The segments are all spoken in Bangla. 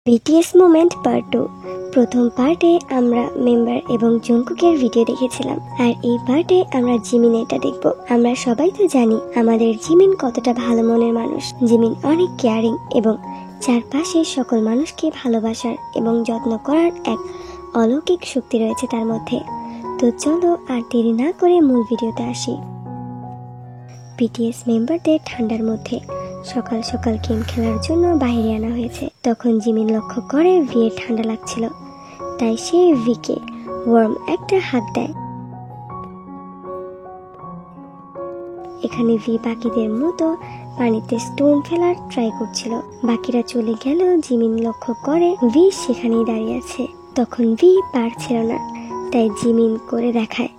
BTS moment part 2। প্রথম পার্টে আমরা মেম্বার এবং জঙ্কুকের ভিডিও দেখেছিলাম, আর এই পার্টে আমরা জিমিনেরটা দেখব। আমরা সবাই তো জানি আমাদের জিমিন কতটা ভালো মনের মানুষ। জিমিন অনেক কেয়ারিং এবং চারপাশে সকল মানুষকে ভালোবাসার এবং যত্ন করার এক অলৌকিক শক্তি রয়েছে তার মধ্যে। তো চলো আর দেরি না করে মূল ভিডিওতে আসি। বিটিএস মেম্বারদের ঠান্ডার মধ্যে সকাল সকাল গেম খেলার জন্য বাইরে আনা হয়েছে। তখন জিমিন লক্ষ্য করে ভিয়ের ঠান্ডা লাগছিল, তাই সে ভিকে ওয়ার্ম একটা হাত দেয়। এখানে ভি বাকিদের মতো পানিতে স্টোন ফেলার ট্রাই করছিল। বাকিরা চলে গেল, জিমিন লক্ষ্য করে ভি সেখানেই দাঁড়িয়ে আছে। তখন ভি পারছিল না, তাই জিমিন করে দেখায়।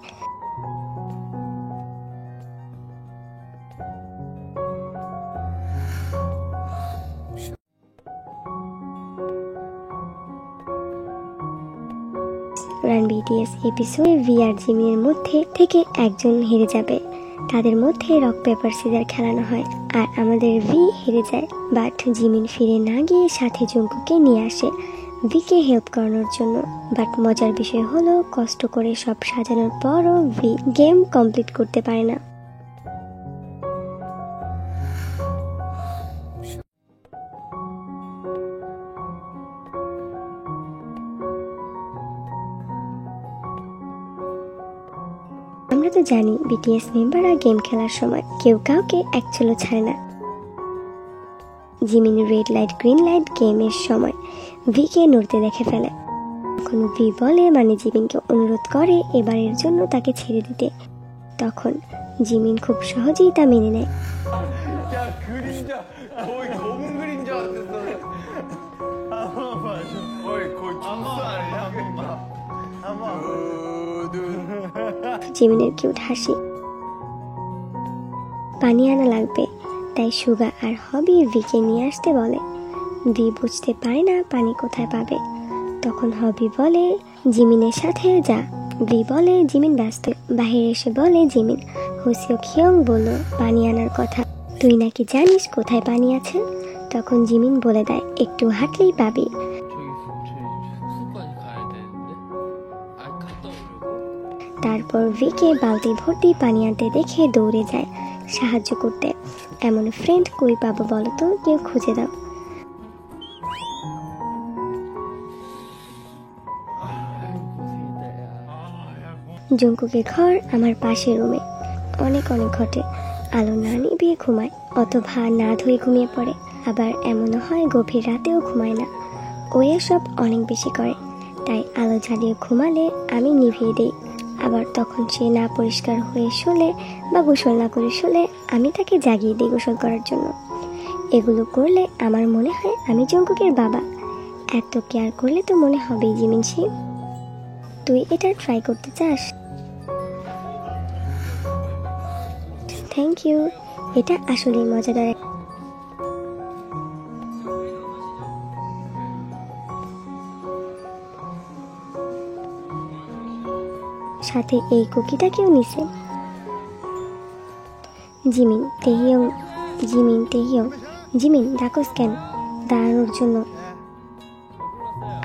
রান বিটিএস এপিসোডে ভি আর জিমিনের মধ্যে থেকে একজন হেরে যাবে। তাদের মধ্যে রক পেপার সিজার খেলানো হয়, আর আমাদের ভি হেরে যায়। বাট জিমিন ফিরে না গিয়ে সাথে জঙ্কুকে নিয়ে আসে ভিকে হেল্প করানোর জন্য। বাট মজার বিষয় হলো কষ্ট করে সব সাজানোর পরও ভি গেম কমপ্লিট করতে পারে না। আমরা তো জানি বিটিএস মেম্বাররা গেম খেলার সময় কেউ কাউকে অ্যাকচুয়ালি ছাড়ে না। Jimin red light green light গেমের সময় ভিকে নড়তে দেখে ফেলে। তখন ভি বলে, মানে জিমিনকে অনুরোধ করে এবারের জন্য তাকে ছেড়ে দিতে। তখন জিমিন খুব সহজেই তা মেনে নেয়। জিমিনের কিউট হাসি। পানি আনা লাগবে, তাই সুগা আর হবি ভিকে নিয়ে আসতে বলে। ভি বুঝতে পারে না পানি কোথায় পাবে। তখন হবি বলে জিমিনের সাথে যা। ভি বলে জিমিন ব্যস্ত। বাহিরে এসে বলে জিমিন, হুসিও খিয়ং বলল পানি আনার কথা, তুই নাকি জানিস কোথায় পানি আছে? তখন জিমিন বলে দেয় একটু হাঁটলেই পাবি। তারপর ভিকে বালতি ভর্তি পানি আনতে দেখে দৌড়ে যায় সাহায্য করতে। এমন ফ্রেন্ড কই পাবো বলো তো, কেউ খুঁজে দাও। জঙ্কুকের ঘর আমার পাশের রুমে। অনেক ঘটে। আলো না নিভিয়ে ঘুমায়, অথবা না ধুয়ে ঘুমিয়ে পড়ে। আবার এমনও হয় গভীর রাতেও ঘুমায় না। ও এসব অনেক বেশি করে, তাই আলো জ্বালিয়ে ঘুমালে আমি নিভিয়ে দিই। আবার তখন সে না পরিষ্কার হয়ে শুলে বা গোসল না করে শুলে আমি তাকে জাগিয়ে দিই গোসল করার জন্য। এগুলো করলে আমার মনে হয় আমি জঙ্কুকের বাবা। এত কেয়ার করলে তো মনে হবেই জিমিন সে। তুই এটা ট্রাই করতে চাস? থ্যাংক ইউ, এটা আসলেই মজাদার। সাথে এই কুকিটাকেও নিছে। জিমিন তেহিয়ং, জিমিন তেহিয়ং, জিমিন ডাকস কেন? দাঁড়ানোর জন্য।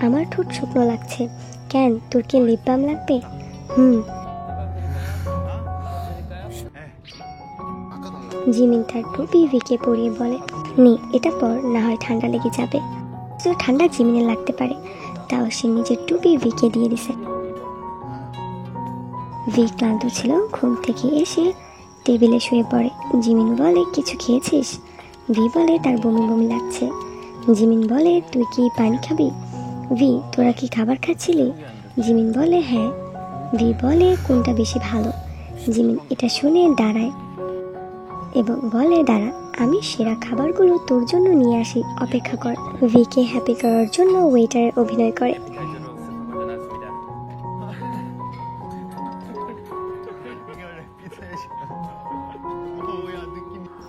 আমার ঠোঁট শুকনো লাগছে। কেন, তোর কি লিপ বাম লাগবে? জিমিন তার টুপি ভিকে পরিয়ে বলে, নি এটা পর, না হয় ঠান্ডা লেগে যাবে। তো ঠান্ডা জিমিনে লাগতে পারে, তাও সে নিজের টুপি ভিকে দিয়ে দিছে। ভি ক্লান্ত ছিল, ঘুম থেকে এসে টেবিলে শুয়ে পড়ে। জিমিন বলে কিছু খেয়েছিস? ভি বলে তার বমি বমি লাগছে। জিমিন বলে তুই কি পানি খাবি? ভি তোরা কি খাবার খাচ্ছিলি? জিমিন বলে হ্যাঁ। ভি বলে কোনটা বেশি ভালো? জিমিন এটা শুনে দাঁড়ায় এবং বলে দাঁড়া, আমি সেরা খাবারগুলো তোর জন্য নিয়ে আসি, অপেক্ষা কর। ভিকে হ্যাপি করার জন্য ওয়েটারের অভিনয় করে।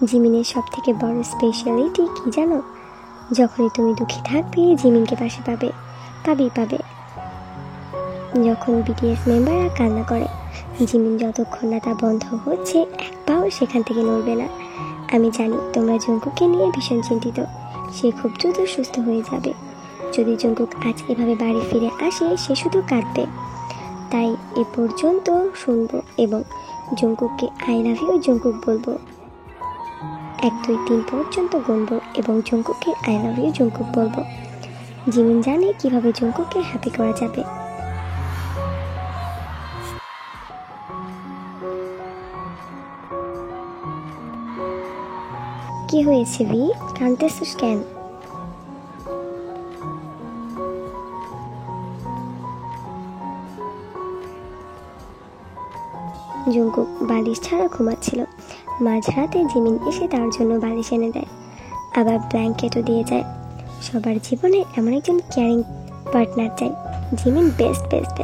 জিমিনের সব থেকে বড় স্পেশালিটি কি জানো? যখনই তুমি দুঃখী থাকবে জিমিনকে পাশে পাবে। যখন বিটিএস মেম্বাররা কান্না করে, জিমিন যতক্ষণ না তা বন্ধ হচ্ছে এক পাও সেখান থেকে নড়বে না। আমি জানি তোমরা জঙ্কুকে নিয়ে ভীষণ চিন্তিত। সে খুব দ্রুত সুস্থ হয়ে যাবে। যদি জঙ্কুক আজ এভাবে বাড়ি ফিরে আসে সে শুধু কাঁদবে। তাই এ পর্যন্ত শুনবো এবং জঙ্কুককে আই লাভ ইউ জঙ্কুক বলবো। 1 2 3 পর্যন্ত গুনবো এবং জঙ্কুককে আই লাভ ইউ জঙ্কুক বলবো। জিমিন জানে কিভাবে জঙ্কুককে হ্যাপি করা যাবে। কি হয়েছে ভি, কাঁদতেছিস কেন? জঙ্কুক বালিশ ছাড়া ঘুমাচ্ছিল। মাঝরাতে জিমিন এসে তার জন্য বালিশ এনে দেয়, আবার ব্ল্যাঙ্কেটও দিয়ে যায়। সবার জীবনে এমন একজন কেয়ারিং পার্টনার চাই। Jimin best best best.